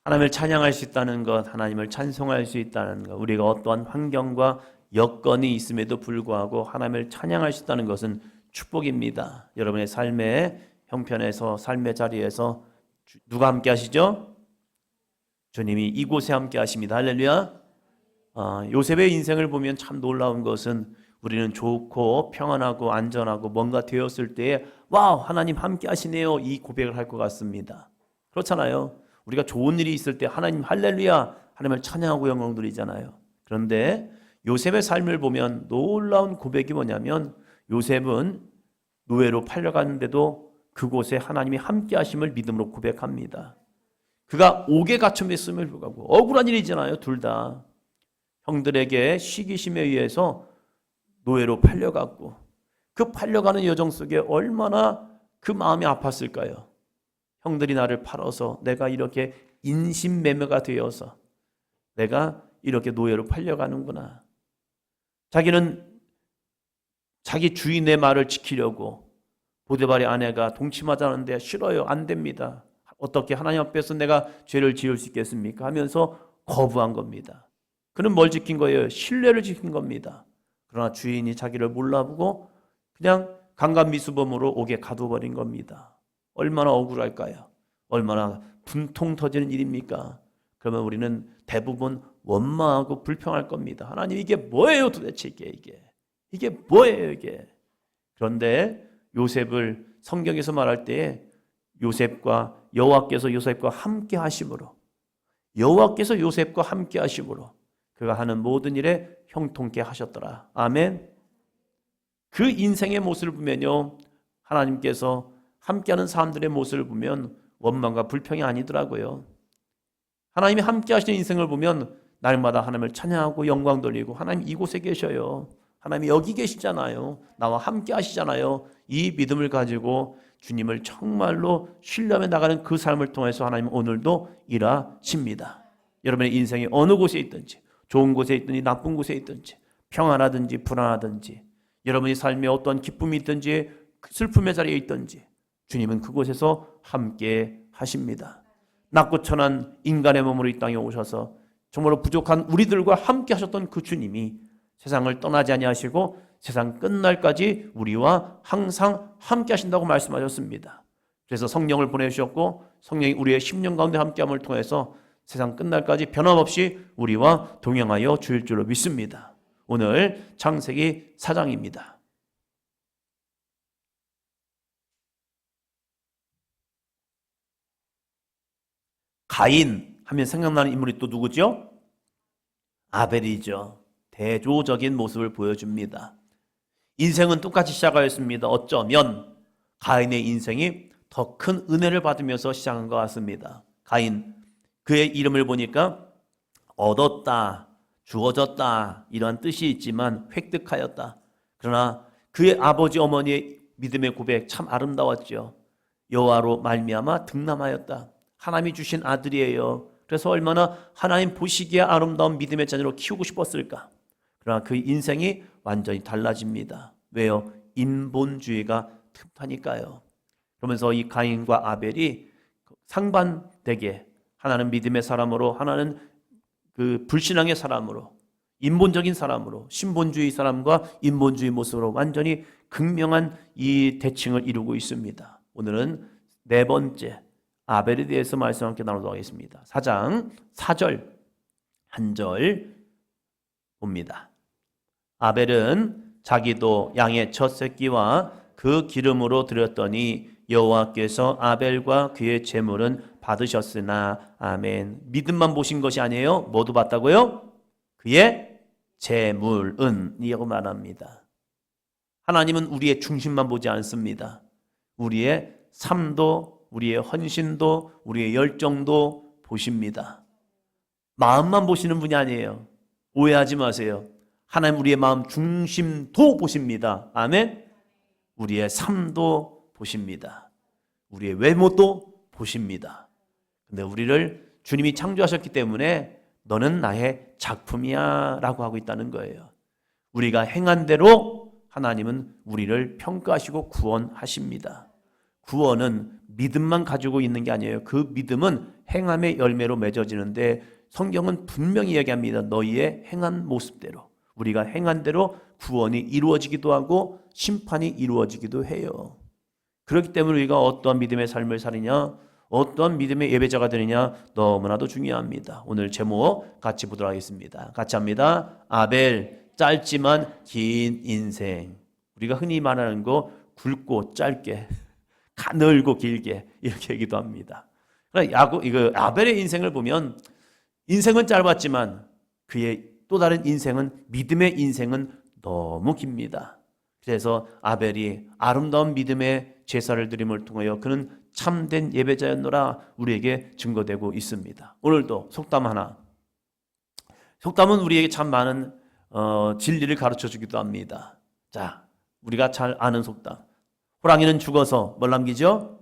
하나님을 찬양할 수 있다는 것, 하나님을 찬송할 수 있다는 것, 우리가 어떠한 환경과 여건이 있음에도 불구하고 하나님을 찬양할 수 있다는 것은 축복입니다. 여러분의 삶의 형편에서, 삶의 자리에서 누가 함께 하시죠? 주님이 이곳에 함께 하십니다. 할렐루야. 요셉의 인생을 보면 참 놀라운 것은 우리는 좋고 평안하고 안전하고 뭔가 되었을 때에 와우, 하나님 함께 하시네요, 이 고백을 할 것 같습니다. 그렇잖아요. 우리가 좋은 일이 있을 때 하나님 할렐루야, 하나님을 찬양하고 영광 드리잖아요. 그런데 요셉의 삶을 보면 놀라운 고백이 뭐냐면, 요셉은 노예로 팔려갔는데도 그곳에 하나님이 함께 하심을 믿음으로 고백합니다. 그가 옥에 갇혀있음을 불구하고, 억울한 일이잖아요. 둘 다 형들에게 시기심에 의해서 노예로 팔려갔고, 그 팔려가는 여정 속에 얼마나 그 마음이 아팠을까요? 형들이 나를 팔아서 내가 이렇게 인신매매가 되어서 내가 이렇게 노예로 팔려가는구나. 자기는 자기 주인의 말을 지키려고 보디발의 아내가 동침하자는데 싫어요, 안 됩니다. 어떻게 하나님 앞에서 내가 죄를 지을 수 있겠습니까? 하면서 거부한 겁니다. 그는 뭘 지킨 거예요? 신뢰를 지킨 겁니다. 그러나 주인이 자기를 몰라보고 그냥 강간미수범으로 옥에 가둬버린 겁니다. 얼마나 억울할까요? 얼마나 분통 터지는 일입니까? 그러면 우리는 대부분 원망하고 불평할 겁니다. 하나님, 이게 뭐예요 도대체, 이게 뭐예요 이게? 그런데 요셉을 성경에서 말할 때 요셉과 여호와께서 요셉과 함께 하심으로, 여호와께서 요셉과 함께 하심으로 그가 하는 모든 일에 형통케 하셨더라. 아멘. 그 인생의 모습을 보면요, 하나님께서 함께하는 사람들의 모습을 보면 원망과 불평이 아니더라고요. 하나님이 함께 하시는 인생을 보면 날마다 하나님을 찬양하고 영광 돌리고, 하나님 이곳에 계셔요, 하나님이 여기 계시잖아요, 나와 함께 하시잖아요, 이 믿음을 가지고 주님을 정말로 신뢰하며 나가는 그 삶을 통해서 하나님 오늘도 일하십니다. 여러분의 인생이 어느 곳에 있든지, 좋은 곳에 있든지 나쁜 곳에 있든지, 평안하든지 불안하든지, 여러분의 삶에 어떤 기쁨이 있든지 슬픔의 자리에 있든지 주님은 그곳에서 함께 하십니다. 낮고 천한 인간의 몸으로 이 땅에 오셔서 정말로 부족한 우리들과 함께 하셨던 그 주님이 세상을 떠나지 아니하시고 세상 끝날까지 우리와 항상 함께 하신다고 말씀하셨습니다. 그래서 성령을 보내주셨고, 성령이 우리의 심령 가운데 함께함을 통해서 세상 끝날까지 변함없이 우리와 동행하여 주일 줄로 믿습니다. 오늘 창세기 4장입니다. 가인 하면 생각나는 인물이 또 누구죠? 아벨이죠. 대조적인 모습을 보여줍니다. 인생은 똑같이 시작하였습니다. 어쩌면 가인의 인생이 더 큰 은혜를 받으면서 시작한 것 같습니다. 가인, 그의 이름을 보니까 얻었다, 주어졌다 이런 뜻이 있지만 획득하였다. 그러나 그의 아버지 어머니의 믿음의 고백 참 아름다웠죠. 여호와로 말미암아 득남하였다. 하나님이 주신 아들이에요. 그래서 얼마나 하나님 보시기에 아름다운 믿음의 자녀로 키우고 싶었을까. 그러나 그 인생이 완전히 달라집니다. 왜요? 인본주의가 틈타니까요. 그러면서 이 가인과 아벨이 상반되게, 하나는 믿음의 사람으로, 하나는 그 불신앙의 사람으로, 인본적인 사람으로, 신본주의 사람과 인본주의 모습으로 완전히 극명한 이 대칭을 이루고 있습니다. 오늘은 네 번째 아벨에 대해서 말씀 함께 나누도록 하겠습니다. 4장 4절 한 절 봅니다. 아벨은 자기도 양의 첫 새끼와 그 기름으로 드렸더니 여호와께서 아벨과 그의 제물은 받으셨으나. 아멘. 믿음만 보신 것이 아니에요. 뭐도 봤다고요? 그의 제물은 이라고 말합니다. 하나님은 우리의 중심만 보지 않습니다. 우리의 삶도, 우리의 헌신도, 우리의 열정도 보십니다. 마음만 보시는 분이 아니에요. 오해하지 마세요. 하나님 우리의 마음 중심도 보십니다. 아멘. 우리의 삶도 보십니다. 우리의 외모도 보십니다. 근데 우리를 주님이 창조하셨기 때문에 너는 나의 작품이야 라고 하고 있다는 거예요. 우리가 행한 대로 하나님은 우리를 평가하시고 구원하십니다. 구원은 믿음만 가지고 있는 게 아니에요. 그 믿음은 행함의 열매로 맺어지는데 성경은 분명히 얘기합니다. 너희의 행한 모습대로, 우리가 행한 대로 구원이 이루어지기도 하고 심판이 이루어지기도 해요. 그렇기 때문에 우리가 어떠한 믿음의 삶을 살느냐, 어떠한 믿음의 예배자가 되느냐 너무나도 중요합니다. 오늘 제목 같이 보도록 하겠습니다. 같이 합니다. 아벨, 짧지만 긴 인생. 우리가 흔히 말하는 거 굵고 짧게, 가늘고 길게 이렇게 얘기도 합니다. 이거 아벨의 인생을 보면 인생은 짧았지만 그의 또 다른 인생은, 믿음의 인생은 너무 깁니다. 그래서 아벨이 아름다운 믿음의 제사를 드림을 통하여 그는 참된 예배자였노라 우리에게 증거되고 있습니다. 오늘도 속담 하나. 속담은 우리에게 참 많은 진리를 가르쳐 주기도 합니다. 자, 우리가 잘 아는 속담. 호랑이는 죽어서 뭘 남기죠?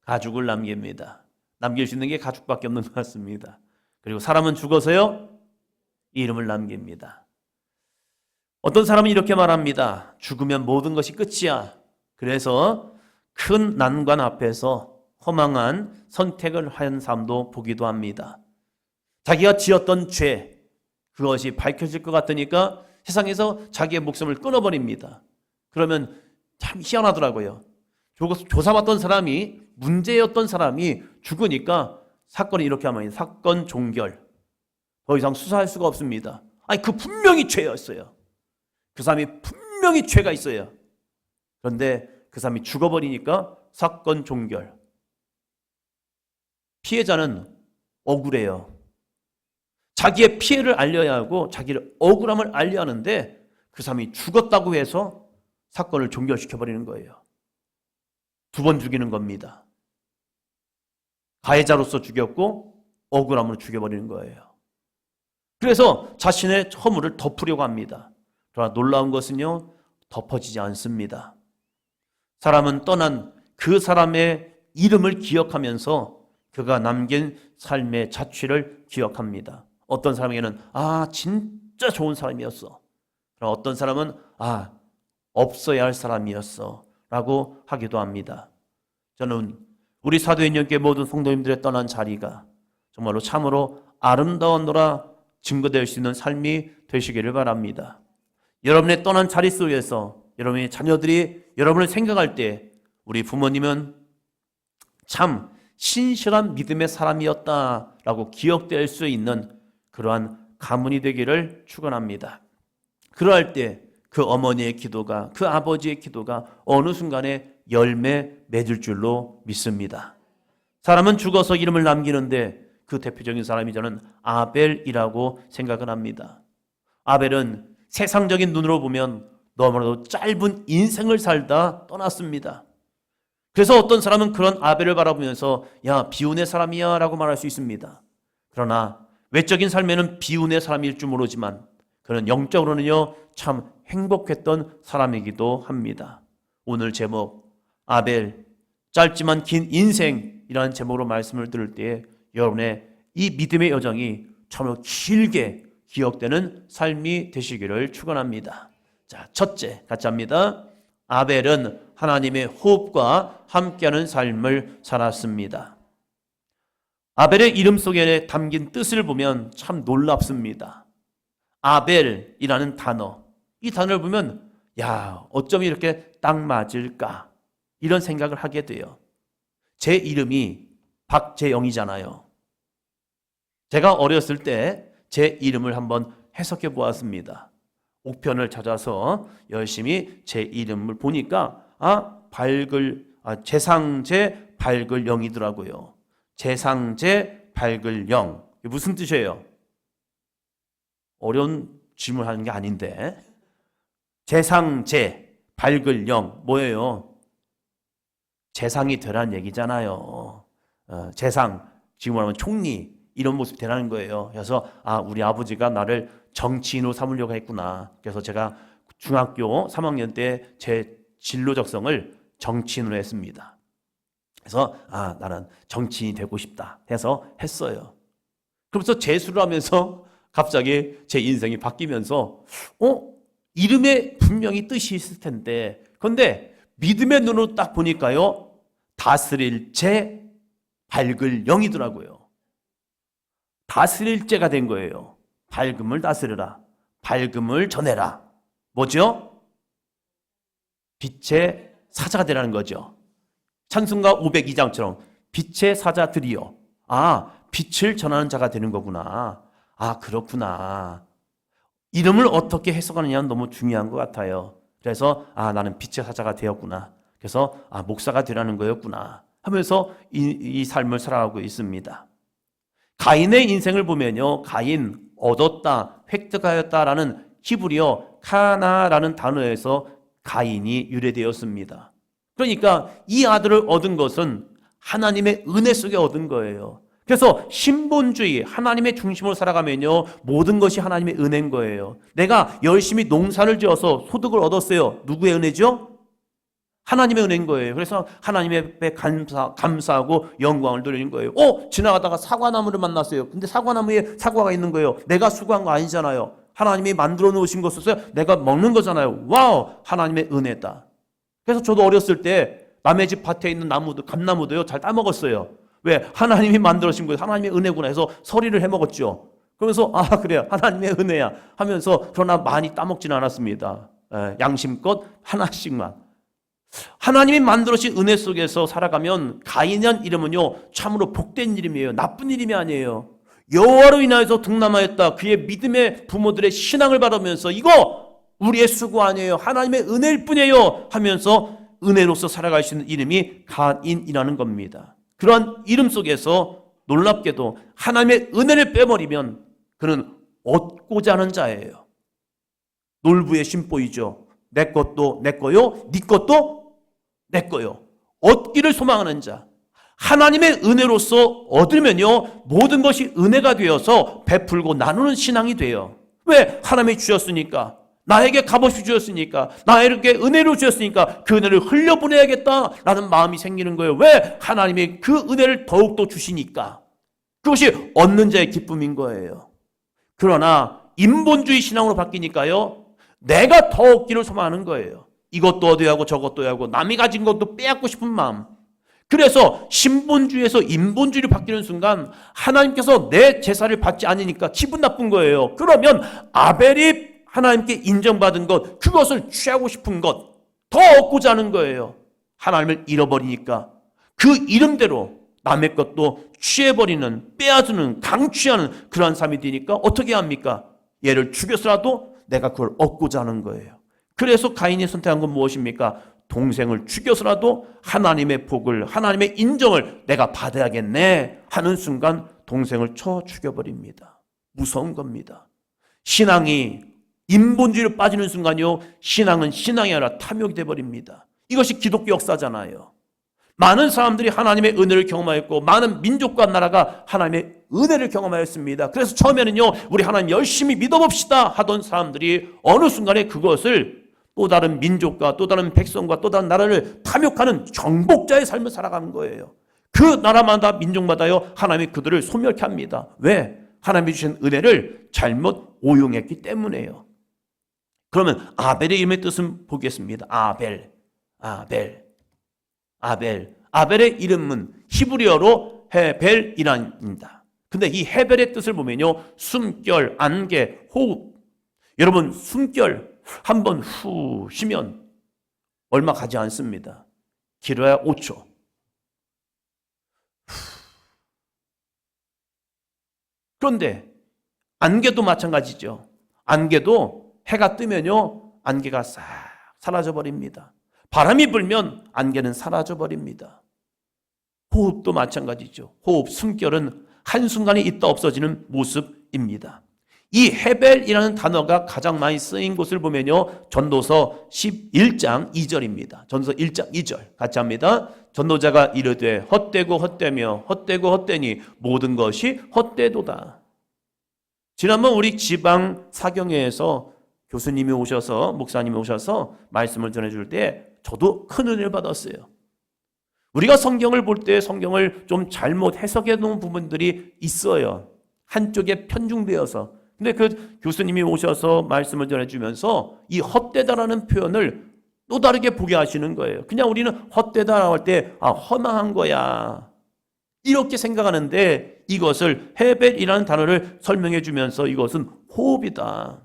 가죽을 남깁니다. 남길 수 있는 게 가죽밖에 없는 것 같습니다. 그리고 사람은 죽어서요, 이름을 남깁니다. 어떤 사람은 이렇게 말합니다. 죽으면 모든 것이 끝이야. 그래서 큰 난관 앞에서 허망한 선택을 한 사람도 보기도 합니다. 자기가 지었던 죄, 그것이 밝혀질 것 같으니까 세상에서 자기의 목숨을 끊어버립니다. 그러면 참 희한하더라고요. 조사받던 사람이, 문제였던 사람이 죽으니까 사건이 이렇게 하면 사건 종결. 더 이상 수사할 수가 없습니다. 아니, 그 분명히 죄였어요. 그 사람이 분명히 죄가 있어요. 그런데 그 사람이 죽어버리니까 사건 종결. 피해자는 억울해요. 자기의 피해를 알려야 하고 자기의 억울함을 알려야 하는데 그 사람이 죽었다고 해서 사건을 종결시켜버리는 거예요. 2번 죽이는 겁니다. 가해자로서 죽였고 억울함으로 죽여버리는 거예요. 그래서 자신의 허물을 덮으려고 합니다. 그러나 놀라운 것은요, 덮어지지 않습니다. 사람은 떠난 그 사람의 이름을 기억하면서 그가 남긴 삶의 자취를 기억합니다. 어떤 사람에게는 진짜 좋은 사람이었어. 그러나 어떤 사람은 없어야 할 사람이었어 라고 하기도 합니다. 저는 우리 사도행전교회 모든 성도님들의 떠난 자리가 정말로 참으로 아름다웠노라 증거될 수 있는 삶이 되시기를 바랍니다. 여러분의 떠난 자리 속에서 여러분의 자녀들이 여러분을 생각할 때 우리 부모님은 참 신실한 믿음의 사람이었다라고 기억될 수 있는 그러한 가문이 되기를 축원합니다. 그러할 때 그 어머니의 기도가, 그 아버지의 기도가 어느 순간에 열매 맺을 줄로 믿습니다. 사람은 죽어서 이름을 남기는데 그 대표적인 사람이 저는 아벨이라고 생각을 합니다. 아벨은 세상적인 눈으로 보면 너무나도 짧은 인생을 살다 떠났습니다. 그래서 어떤 사람은 그런 아벨을 바라보면서 야, 비운의 사람이야 라고 말할 수 있습니다. 그러나 외적인 삶에는 비운의 사람일 줄 모르지만 그는 영적으로는요, 참 행복했던 사람이기도 합니다. 오늘 제목 아벨, 짧지만 긴 인생이라는 제목으로 말씀을 들을 때 여러분의 이 믿음의 여정이 참으로 길게 기억되는 삶이 되시기를 축원합니다. 자, 첫째 같이 합니다. 아벨은 하나님의 호흡과 함께하는 삶을 살았습니다. 아벨의 이름 속에 담긴 뜻을 보면 참 놀랍습니다. 아벨이라는 단어, 이 단어를 보면 야, 어쩜 이렇게 딱 맞을까 이런 생각을 하게 돼요. 제 이름이 박재영이잖아요. 제가 어렸을 때 제 이름을 한번 해석해 보았습니다. 옥편을 찾아서 열심히 제 이름을 보니까 재상제 밝을 영이더라고요. 재상제 밝을 영. 이게 무슨 뜻이에요? 어려운 질문하는 게 아닌데. 재상제 밝을 영 뭐예요? 재상이 되라는 얘기잖아요. 재상, 지금 말하면 총리 이런 모습 되라는 거예요. 그래서 우리 아버지가 나를 정치인으로 삼으려고 했구나. 그래서 제가 중학교 3학년 때 제 진로 적성을 정치인으로 했습니다. 그래서 나는 정치인이 되고 싶다 해서 했어요. 그러면서 재수를 하면서 갑자기 제 인생이 바뀌면서 이름에 분명히 뜻이 있을 텐데, 그런데 믿음의 눈으로 딱 보니까요, 다스릴 제 밝을 영이더라고요. 다스릴 제가 된 거예요. 밝음을 다스려라. 밝음을 전해라. 뭐죠? 빛의 사자가 되라는 거죠. 찬송가 502장처럼 빛의 사자들이요. 빛을 전하는 자가 되는 거구나. 그렇구나. 이름을 어떻게 해석하느냐는 너무 중요한 것 같아요. 그래서 나는 빛의 사자가 되었구나. 그래서 목사가 되라는 거였구나 하면서 이 삶을 살아가고 있습니다. 가인의 인생을 보면요, 가인 얻었다, 획득하였다라는 히브리어 카나라는 단어에서 가인이 유래되었습니다. 그러니까 이 아들을 얻은 것은 하나님의 은혜 속에 얻은 거예요. 그래서 신본주의, 하나님의 중심으로 살아가면요, 모든 것이 하나님의 은혜인 거예요. 내가 열심히 농사를 지어서 소득을 얻었어요. 누구의 은혜죠? 하나님의 은혜인 거예요. 그래서 하나님의 앞에 감사하고 영광을 돌리는 거예요. 지나가다가 사과나무를 만났어요. 근데 사과나무에 사과가 있는 거예요. 내가 수고한 거 아니잖아요. 하나님이 만들어 놓으신 것을 내가 먹는 거잖아요. 와우! 하나님의 은혜다. 그래서 저도 어렸을 때 남의 집 밭에 있는 나무도, 감나무도요, 잘 따먹었어요. 왜? 하나님이 만들어주신 거예요. 하나님의 은혜구나 해서 서리를 해먹었죠. 그러면서 그래요, 하나님의 은혜야 하면서, 그러나 많이 따먹지는 않았습니다. 양심껏 하나씩만. 하나님이 만들어주신 은혜 속에서 살아가면 가인이란 이름은요, 참으로 복된 이름이에요. 나쁜 이름이 아니에요. 여호와로 인하여서 등남하였다. 그의 믿음의 부모들의 신앙을 받으면서 이거 우리의 수고 아니에요. 하나님의 은혜일 뿐이에요 하면서 은혜로서 살아갈 수 있는 이름이 가인이라는 겁니다. 그런 이름 속에서 놀랍게도 하나님의 은혜를 빼버리면 그는 얻고자 하는 자예요. 놀부의 심보이죠. 내 것도 내 거요, 네 것도 내 거요. 얻기를 소망하는 자. 하나님의 은혜로서 얻으면요, 모든 것이 은혜가 되어서 베풀고 나누는 신앙이 돼요. 왜? 하나님이 주셨으니까. 나에게 값없이 주셨으니까, 나에게 은혜로 주셨으니까 그 은혜를 흘려보내야겠다라는 마음이 생기는 거예요. 왜? 하나님이 그 은혜를 더욱더 주시니까. 그것이 얻는 자의 기쁨인 거예요. 그러나 인본주의 신앙으로 바뀌니까요, 내가 더 얻기를 소망하는 거예요. 이것도 얻어야 하고 저것도 해야 하고 남이 가진 것도 빼앗고 싶은 마음. 그래서 신본주의에서 인본주의로 바뀌는 순간 하나님께서 내 제사를 받지 않으니까 기분 나쁜 거예요. 그러면 아벨이 하나님께 인정받은 것, 그것을 취하고 싶은 것, 더 얻고자 하는 거예요. 하나님을 잃어버리니까 그 이름대로 남의 것도 취해버리는, 빼앗는, 강취하는 그러한 삶이 되니까 어떻게 합니까? 얘를 죽여서라도 내가 그걸 얻고자 하는 거예요. 그래서 가인이 선택한 건 무엇입니까? 동생을 죽여서라도 하나님의 복을, 하나님의 인정을 내가 받아야겠네 하는 순간 동생을 쳐 죽여버립니다. 무서운 겁니다. 신앙이 인본주의로 빠지는 순간요, 신앙은 신앙이 아니라 탐욕이 되어버립니다. 이것이 기독교 역사잖아요. 많은 사람들이 하나님의 은혜를 경험하였고 많은 민족과 나라가 하나님의 은혜를 경험하였습니다. 그래서 처음에는요, 우리 하나님 열심히 믿어봅시다 하던 사람들이 어느 순간에 그것을 또 다른 민족과 또 다른 백성과 또 다른 나라를 탐욕하는 정복자의 삶을 살아가는 거예요. 그 나라마다 민족마다요, 하나님이 그들을 소멸케 합니다. 왜? 하나님이 주신 은혜를 잘못 오용했기 때문에요. 그러면 아벨의 이름의 뜻은 보겠습니다. 아벨의 이름은 히브리어로 헤벨이란입니다. 근데 이 헤벨의 뜻을 보면요, 숨결, 안개, 호흡. 여러분, 숨결 한번 후 쉬면 얼마 가지 않습니다. 길어야 5초. 그런데 안개도 마찬가지죠. 안개도 해가 뜨면요, 안개가 싹 사라져 버립니다. 바람이 불면 안개는 사라져 버립니다. 호흡도 마찬가지죠. 호흡, 숨결은 한순간에 있다 없어지는 모습입니다. 이 헤벨이라는 단어가 가장 많이 쓰인 곳을 보면요, 전도서 11장 2절입니다. 전도서 1장 2절 같이 합니다. 전도자가 이르되 헛되고 헛되며 헛되고 헛되니 모든 것이 헛되도다. 지난번 우리 지방 사경회에서 교수님이 오셔서, 목사님이 오셔서 말씀을 전해줄 때 저도 큰 은혜를 받았어요. 우리가 성경을 볼 때 성경을 좀 잘못 해석해 놓은 부분들이 있어요. 한쪽에 편중되어서. 근데 그 교수님이 오셔서 말씀을 전해주면서 이 헛되다라는 표현을 또 다르게 보게 하시는 거예요. 그냥 우리는 헛되다라고 할 때 허망한 거야 이렇게 생각하는데, 이것을 헤벨이라는 단어를 설명해 주면서 이것은 호흡이다,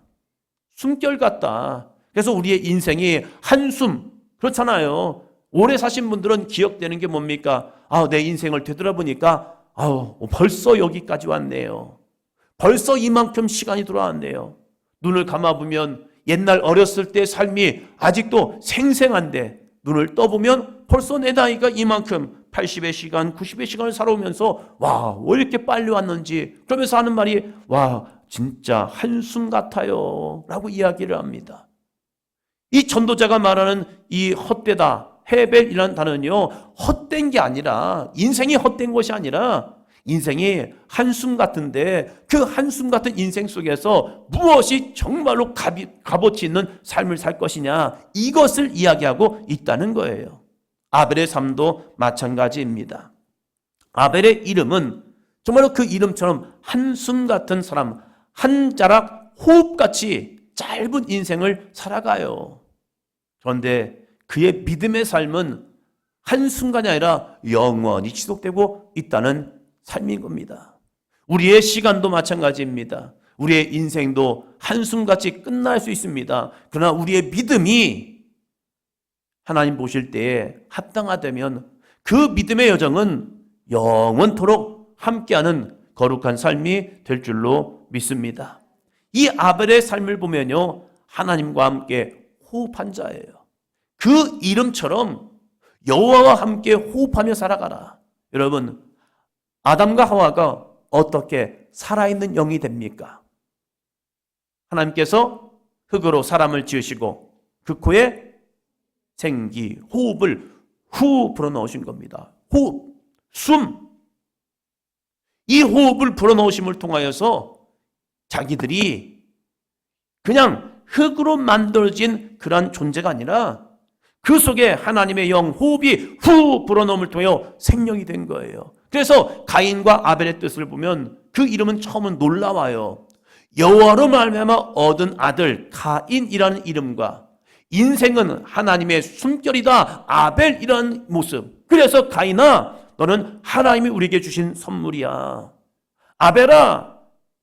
숨결 같다. 그래서 우리의 인생이 한숨, 그렇잖아요. 오래 사신 분들은 기억되는 게 뭡니까? 내 인생을 되돌아보니까 벌써 여기까지 왔네요. 벌써 이만큼 시간이 돌아왔네요. 눈을 감아보면 옛날 어렸을 때 삶이 아직도 생생한데, 눈을 떠보면 벌써 내 나이가 이만큼 80의 시간, 90의 시간을 살아오면서 왜 이렇게 빨리 왔는지, 그러면서 하는 말이 진짜 한숨 같아요 라고 이야기를 합니다. 이 전도자가 말하는 이 헛되다, 헤벨이라는 단어는요, 헛된 게 아니라, 인생이 헛된 것이 아니라 인생이 한숨 같은데, 그 한숨 같은 인생 속에서 무엇이 정말로 값어치 있는 삶을 살 것이냐, 이것을 이야기하고 있다는 거예요. 아벨의 삶도 마찬가지입니다. 아벨의 이름은 정말로 그 이름처럼 한숨 같은 사람, 한 자락 호흡같이 짧은 인생을 살아가요. 그런데 그의 믿음의 삶은 한순간이 아니라 영원히 지속되고 있다는 삶인 겁니다. 우리의 시간도 마찬가지입니다. 우리의 인생도 한숨같이 끝날 수 있습니다. 그러나 우리의 믿음이 하나님 보실 때에 합당하다면 그 믿음의 여정은 영원토록 함께하는 거룩한 삶이 될 줄로 믿습니다. 이 아벨의 삶을 보면요, 하나님과 함께 호흡한 자예요. 그 이름처럼 여호와와 함께 호흡하며 살아가라. 여러분, 아담과 하와가 어떻게 살아있는 영이 됩니까? 하나님께서 흙으로 사람을 지으시고 그 코에 생기, 호흡을 후 불어넣으신 겁니다. 호흡, 숨. 이 호흡을 불어넣으심을 통하여서 자기들이 그냥 흙으로 만들어진 그런 존재가 아니라 그 속에 하나님의 영, 호흡이 후 불어넣음을 통하여 생명이 된 거예요. 그래서 가인과 아벨의 뜻을 보면 그 이름은 처음은 놀라워요. 여호와로 말미암아 얻은 아들 가인이라는 이름과 인생은 하나님의 숨결이다, 아벨이라는 모습. 그래서 가인아, 너는 하나님이 우리에게 주신 선물이야. 아벨아,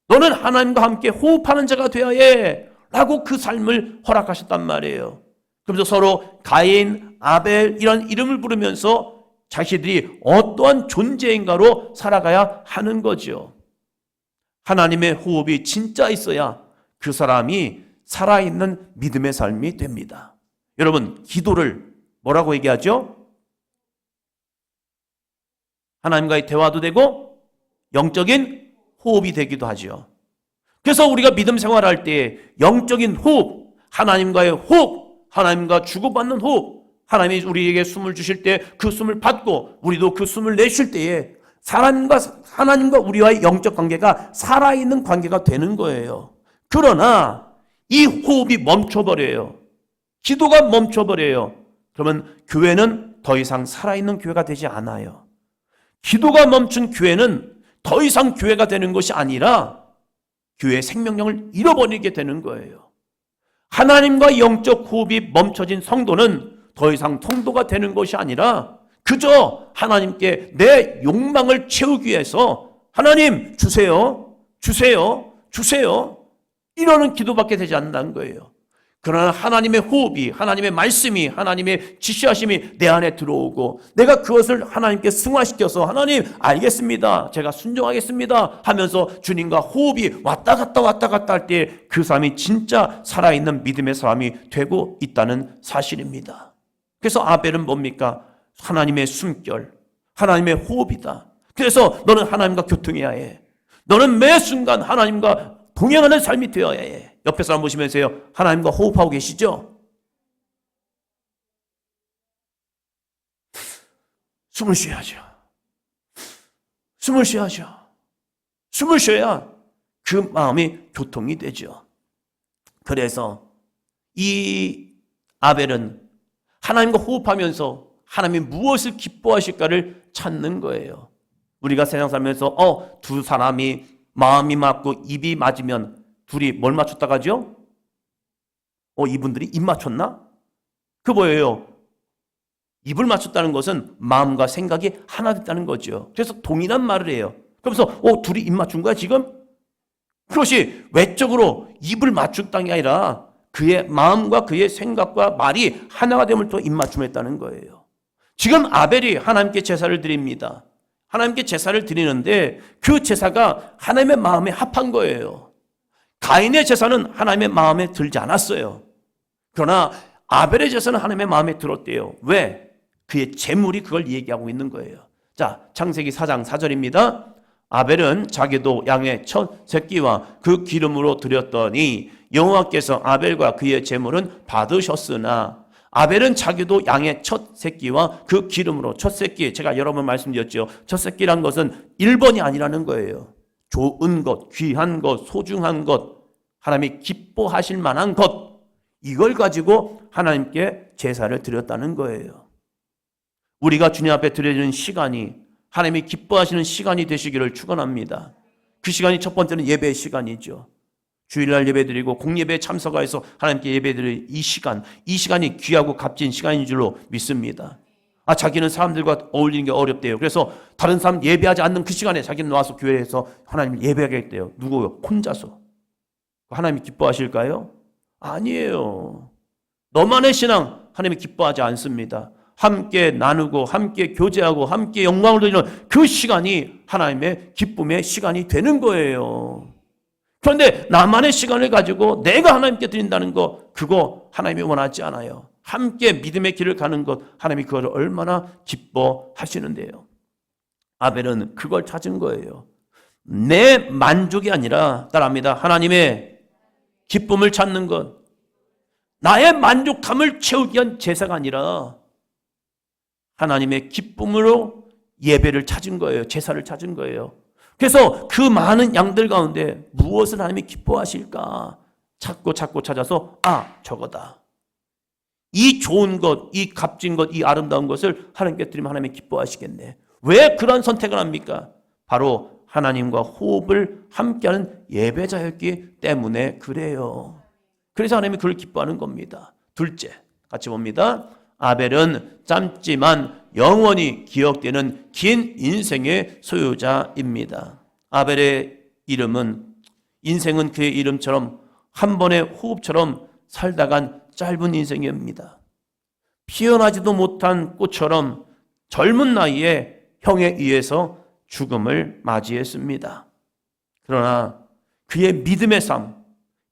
너는 하나님과 함께 호흡하는 자가 되어야 해 라고 그 삶을 허락하셨단 말이에요. 그래서 서로 가인, 아벨 이런 이름을 부르면서 자신들이 어떠한 존재인가로 살아가야 하는 거죠. 하나님의 호흡이 진짜 있어야 그 사람이 살아있는 믿음의 삶이 됩니다. 여러분, 기도를 뭐라고 얘기하죠? 하나님과의 대화도 되고 영적인 호흡이 되기도 하죠. 그래서 우리가 믿음 생활할 때 영적인 호흡, 하나님과의 호흡, 하나님과 주고받는 호흡, 하나님이 우리에게 숨을 주실 때 그 숨을 받고 우리도 그 숨을 내쉴 때에 하나님과 우리와의 영적 관계가 살아있는 관계가 되는 거예요. 그러나 이 호흡이 멈춰버려요. 기도가 멈춰버려요. 그러면 교회는 더 이상 살아있는 교회가 되지 않아요. 기도가 멈춘 교회는 더 이상 교회가 되는 것이 아니라 교회의 생명력을 잃어버리게 되는 거예요. 하나님과 영적 호흡이 멈춰진 성도는 더 이상 성도가 되는 것이 아니라 그저 하나님께 내 욕망을 채우기 위해서 하나님 주세요, 주세요, 주세요 이러는 기도밖에 되지 않는다는 거예요. 그러나 하나님의 호흡이, 하나님의 말씀이, 하나님의 지시하심이 내 안에 들어오고 내가 그것을 하나님께 승화시켜서 하나님 알겠습니다, 제가 순종하겠습니다 하면서 주님과 호흡이 왔다 갔다 할 때 그 사람이 진짜 살아있는 믿음의 사람이 되고 있다는 사실입니다. 그래서 아벨은 뭡니까? 하나님의 숨결, 하나님의 호흡이다. 그래서 너는 하나님과 교통해야 해. 너는 매 순간 하나님과 동행하는 삶이 되어야 해. 옆에 사람 보시면서요, 하나님과 호흡하고 계시죠? 숨을 쉬어야죠. 숨을 쉬어야죠. 숨을 쉬어야 그 마음이 교통이 되죠. 그래서 이 아벨은 하나님과 호흡하면서 하나님이 무엇을 기뻐하실까를 찾는 거예요. 우리가 세상 살면서 두 사람이 마음이 맞고 입이 맞으면 둘이 뭘 맞췄다 가죠? 이분들이 입 맞췄나? 그 뭐예요? 입을 맞췄다는 것은 마음과 생각이 하나 됐다는 거죠. 그래서 동일한 말을 해요. 그러면서 둘이 입 맞춘 거야 지금? 그것이 외적으로 입을 맞췄다는 게 아니라 그의 마음과 그의 생각과 말이 하나가 됨을 통해 입 맞춤을 했다는 거예요. 지금 아벨이 하나님께 제사를 드립니다. 하나님께 제사를 드리는데 그 제사가 하나님의 마음에 합한 거예요. 가인의 제사는 하나님의 마음에 들지 않았어요. 그러나 아벨의 제사는 하나님의 마음에 들었대요. 왜? 그의 재물이 그걸 얘기하고 있는 거예요. 자, 창세기 4장 4절입니다. 아벨은 자기도 양의 첫 새끼와 그 기름으로 드렸더니 여호와께서 아벨과 그의 재물은 받으셨으나 아벨은 자기도 양의 첫 새끼와 그 기름으로 첫 새끼, 제가 여러 번 말씀드렸죠. 첫 새끼란 것은 1번이 아니라는 거예요. 좋은 것, 귀한 것, 소중한 것, 하나님이 기뻐하실 만한 것, 이걸 가지고 하나님께 제사를 드렸다는 거예요. 우리가 주님 앞에 드려지는 시간이 하나님이 기뻐하시는 시간이 되시기를 축원합니다. 그 시간이 첫 번째는 예배의 시간이죠. 주일날 예배드리고 공예배에 참석해서 하나님께 예배드릴 이 시간이 귀하고 값진 시간인 줄로 믿습니다. 자기는 사람들과 어울리는 게 어렵대요. 그래서 다른 사람 예배하지 않는 그 시간에 자기는 나와서 교회에서 하나님을 예배하겠대요. 누구요? 혼자서. 하나님이 기뻐하실까요? 아니에요. 너만의 신앙 하나님이 기뻐하지 않습니다. 함께 나누고 함께 교제하고 함께 영광을 드리는 그 시간이 하나님의 기쁨의 시간이 되는 거예요. 그런데 나만의 시간을 가지고 내가 하나님께 드린다는 거, 그거 하나님이 원하지 않아요. 함께 믿음의 길을 가는 것, 하나님이 그걸 얼마나 기뻐하시는데요. 아벨은 그걸 찾은 거예요. 내 만족이 아니라 따라합니다. 하나님의 기쁨을 찾는 것, 나의 만족감을 채우기 위한 제사가 아니라 하나님의 기쁨으로 예배를 찾은 거예요. 제사를 찾은 거예요. 그래서 그 많은 양들 가운데 무엇을 하나님이 기뻐하실까 찾고 찾아서 저거다. 이 좋은 것, 이 값진 것, 이 아름다운 것을 하나님께 드리면 하나님이 기뻐하시겠네. 왜 그런 선택을 합니까? 바로 하나님과 호흡을 함께하는 예배자였기 때문에 그래요. 그래서 하나님이 그걸 기뻐하는 겁니다. 둘째, 같이 봅니다. 아벨은 짧지만 영원히 기억되는 긴 인생의 소유자입니다. 아벨의 인생은 그의 이름처럼 한 번의 호흡처럼 살다간 짧은 인생입니다. 피어나지도 못한 꽃처럼 젊은 나이에 형에 의해서 죽음을 맞이했습니다. 그러나 그의 믿음의 삶,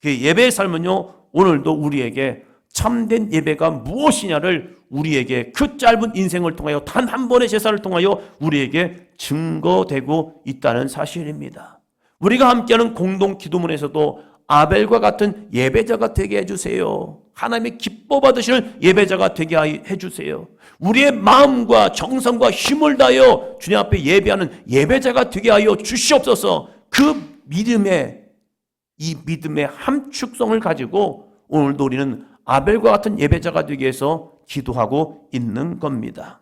그의 예배의 삶은요, 오늘도 우리에게 참된 예배가 무엇이냐를 우리에게 그 짧은 인생을 통하여 단 한 번의 제사를 통하여 우리에게 증거되고 있다는 사실입니다. 우리가 함께하는 공동 기도문에서도 아벨과 같은 예배자가 되게 해주세요. 하나님의 기뻐 받으시는 예배자가 되게 해주세요. 우리의 마음과 정성과 힘을 다하여 주님 앞에 예배하는 예배자가 되게 하여 주시옵소서. 그 믿음의 함축성을 가지고 오늘도 우리는 아벨과 같은 예배자가 되기 위해서 기도하고 있는 겁니다.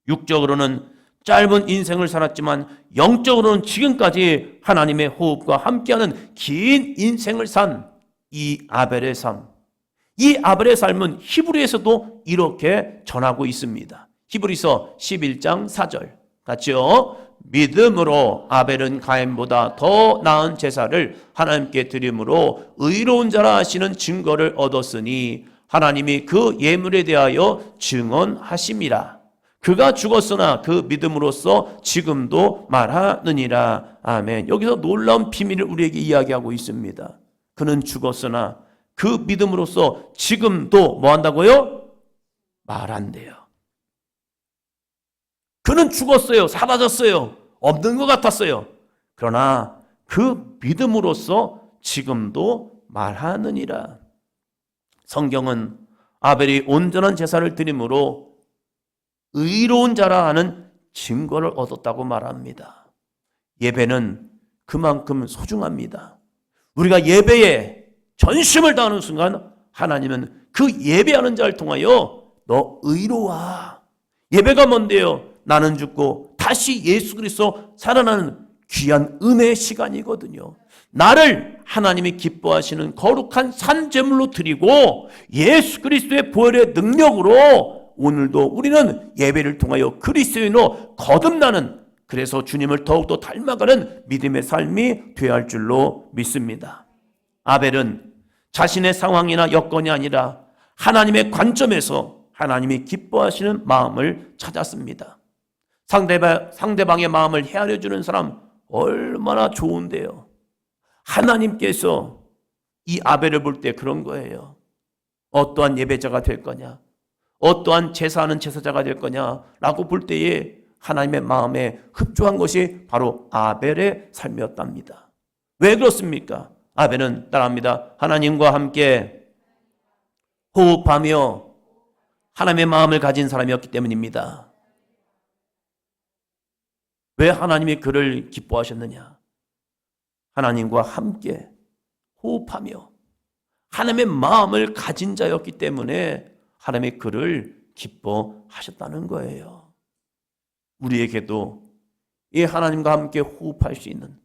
육적으로는 짧은 인생을 살았지만 영적으로는 지금까지 하나님의 호흡과 함께하는 긴 인생을 산 이 아벨의 삶. 이 아벨의 삶은 히브리에서도 이렇게 전하고 있습니다. 히브리서 11장 4절 같이요. 믿음으로 아벨은 가인보다 더 나은 제사를 하나님께 드림으로 의로운 자라 하시는 증거를 얻었으니 하나님이 그 예물에 대하여 증언하심이라. 그가 죽었으나 그 믿음으로써 지금도 말하느니라. 아멘. 여기서 놀라운 비밀을 우리에게 이야기하고 있습니다. 그는 죽었으나 그 믿음으로써 지금도 뭐 한다고요? 말한대요. 그는 죽었어요. 사라졌어요. 없는 것 같았어요. 그러나 그 믿음으로써 지금도 말하느니라. 성경은 아벨이 온전한 제사를 드림으로 의로운 자라 하는 증거를 얻었다고 말합니다. 예배는 그만큼 소중합니다. 우리가 예배에 전심을 다하는 순간 하나님은 그 예배하는 자를 통하여 너 의로와. 예배가 뭔데요? 나는 죽고 다시 예수 그리스도 살아나는 귀한 은혜의 시간이거든요. 나를 하나님이 기뻐하시는 거룩한 산제물로 드리고 예수 그리스도의 보혈의 능력으로 오늘도 우리는 예배를 통하여 그리스도인으로 거듭나는, 그래서 주님을 더욱더 닮아가는 믿음의 삶이 되어야 할 줄로 믿습니다. 아벨은 자신의 상황이나 여건이 아니라 하나님의 관점에서 하나님이 기뻐하시는 마음을 찾았습니다. 상대방의 마음을 헤아려 주는 사람 얼마나 좋은데요. 하나님께서 이 아벨을 볼 때 그런 거예요. 어떠한 예배자가 될 거냐, 어떠한 제사하는 제사자가 될 거냐라고 볼 때에 하나님의 마음에 흡족한 것이 바로 아벨의 삶이었답니다. 왜 그렇습니까? 아벨은 따라합니다. 하나님과 함께 호흡하며 하나님의 마음을 가진 사람이었기 때문입니다. 왜 하나님이 그를 기뻐하셨느냐? 하나님과 함께 호흡하며 하나님의 마음을 가진 자였기 때문에 하나님이 그를 기뻐하셨다는 거예요. 우리에게도 이 하나님과 함께 호흡할 수 있는,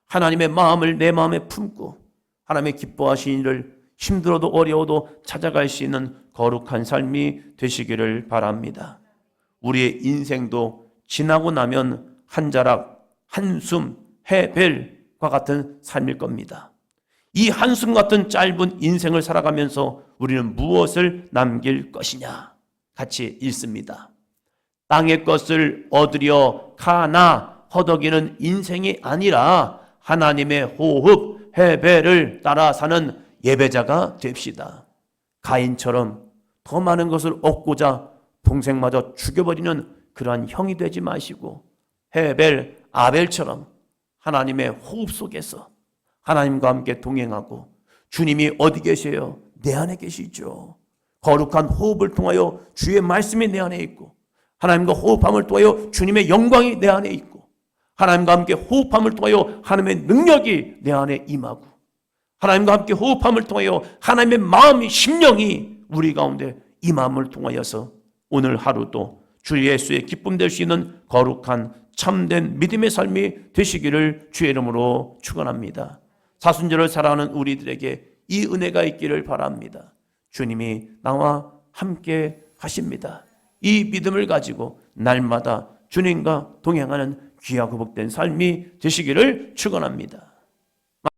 하나님의 마음을 내 마음에 품고 하나님의 기뻐하신 일을 힘들어도 어려워도 찾아갈 수 있는 거룩한 삶이 되시기를 바랍니다. 우리의 인생도 지나고 나면 한 자락, 한숨, 헤벨과 같은 삶일 겁니다. 이 한숨 같은 짧은 인생을 살아가면서 우리는 무엇을 남길 것이냐? 같이 읽습니다. 땅의 것을 얻으려 가나 허덕이는 인생이 아니라 하나님의 호흡, 헤벨을 따라 사는 예배자가 됩시다. 가인처럼 더 많은 것을 얻고자 동생마저 죽여버리는 그러한 형이 되지 마시고 헤벨, 아벨처럼 하나님의 호흡 속에서 하나님과 함께 동행하고, 주님이 어디 계세요? 내 안에 계시죠. 거룩한 호흡을 통하여 주의 말씀이 내 안에 있고, 하나님과 호흡함을 통하여 주님의 영광이 내 안에 있고, 하나님과 함께 호흡함을 통하여 하나님의 능력이 내 안에 임하고, 하나님과 함께 호흡함을 통하여 하나님의 마음이, 심령이 우리 가운데 임함을 통하여서 오늘 하루도 주 예수의 기쁨 될 수 있는 거룩한 참된 믿음의 삶이 되시기를 주의 이름으로 축원합니다. 사순절을 살아가는 우리들에게 이 은혜가 있기를 바랍니다. 주님이 나와 함께 하십니다. 이 믿음을 가지고 날마다 주님과 동행하는 귀하고 복된 삶이 되시기를 축원합니다.